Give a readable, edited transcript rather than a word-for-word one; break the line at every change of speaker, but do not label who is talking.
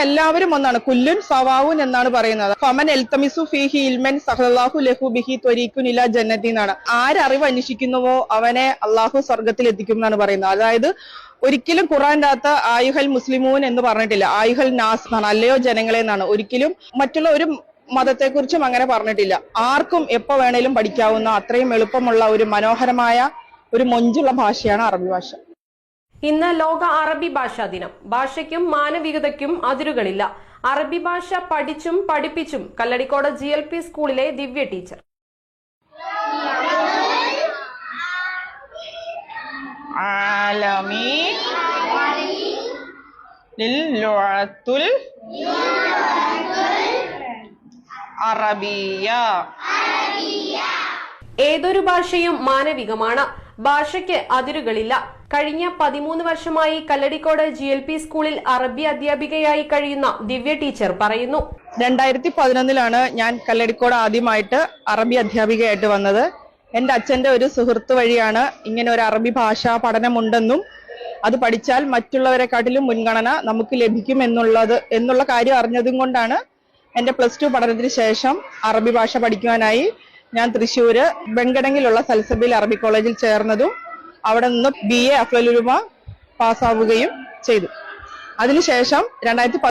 എല്ലാവരും ഒന്നാണ്. കുല്ലുൻ സവാവുൻ എന്നാണ് പറയുന്നത്. ഫമൻ എൽതമിസു ഫീഹി ഇൽമൻ സഹല്ലാഹു ലഹു ബിഹി ത്വരീഖുൻ ഇലാ ജന്നത്തി എന്നാണ്. ആരറിവ് അന്വേഷിക്കുന്നുവോ അവനെ അള്ളാഹു സ്വർഗത്തിൽ എത്തിക്കും എന്നാണ് പറയുന്നത്. അതായത് ഒരിക്കലും ഖുർആന്റെ അകത്ത് ആയുഹൽ മുസ്ലിമൂൻ എന്ന് പറഞ്ഞിട്ടില്ല. ആയുഹൽ നാസ് എന്നാണ്, അല്ലയോ ജനങ്ങളെ എന്നാണ്. ഒരിക്കലും മറ്റുള്ള ഒരു മതത്തെക്കുറിച്ചും അങ്ങനെ പറഞ്ഞിട്ടില്ല. ആർക്കും എപ്പോ വേണേലും പഠിക്കാവുന്ന അത്രയും എളുപ്പമുള്ള ഒരു മനോഹരമായ ഒരു മൊഞ്ചുള്ള ഭാഷയാണ് അറബി ഭാഷ.
ഇന്ന് ലോക അറബി ഭാഷാ ദിനം. ഭാഷയ്ക്കും മാനവികതയ്ക്കും അതിരുകളില്ല. അറബി ഭാഷ പഠിച്ചും പഠിപ്പിച്ചും കല്ലടിക്കോട് GLP സ്കൂളിലെ ദിവ്യ ടീച്ചർ. ഏതൊരു ഭാഷയും മാനവികമാണ്. ഭാഷയ്ക്ക് അതിരുകളില്ല. കഴിഞ്ഞ 13 വർഷമായി കല്ലടിക്കോട് GLP സ്കൂളിൽ അറബി അധ്യാപികയായി കഴിയുന്ന ദിവ്യ ടീച്ചർ പറയുന്നു.
2011 ഞാൻ കല്ലടിക്കോട് ആദ്യമായിട്ട് അറബി അധ്യാപികയായിട്ട് വന്നത്. എന്റെ അച്ഛന്റെ ഒരു സുഹൃത്ത് വഴിയാണ് ഇങ്ങനെ ഒരു അറബി ഭാഷാ പഠനമുണ്ടെന്നും അത് പഠിച്ചാൽ മറ്റുള്ളവരെക്കാട്ടിലും മുൻഗണന നമുക്ക് ലഭിക്കും എന്നുള്ള കാര്യം അറിഞ്ഞതും കൊണ്ടാണ് എന്റെ +2 പഠനത്തിന് ശേഷം അറബി ഭാഷ പഠിക്കുവാനായി ഞാൻ തൃശ്ശൂര് വെങ്കടങ്ങിലുള്ള സൽസബിൽ അറബി കോളേജിൽ ചേർന്നതും അവിടെ നിന്ന് BA അഫ്ലലുലുമ പാസ്സാവുകയും ചെയ്തു. അതിനുശേഷം 2010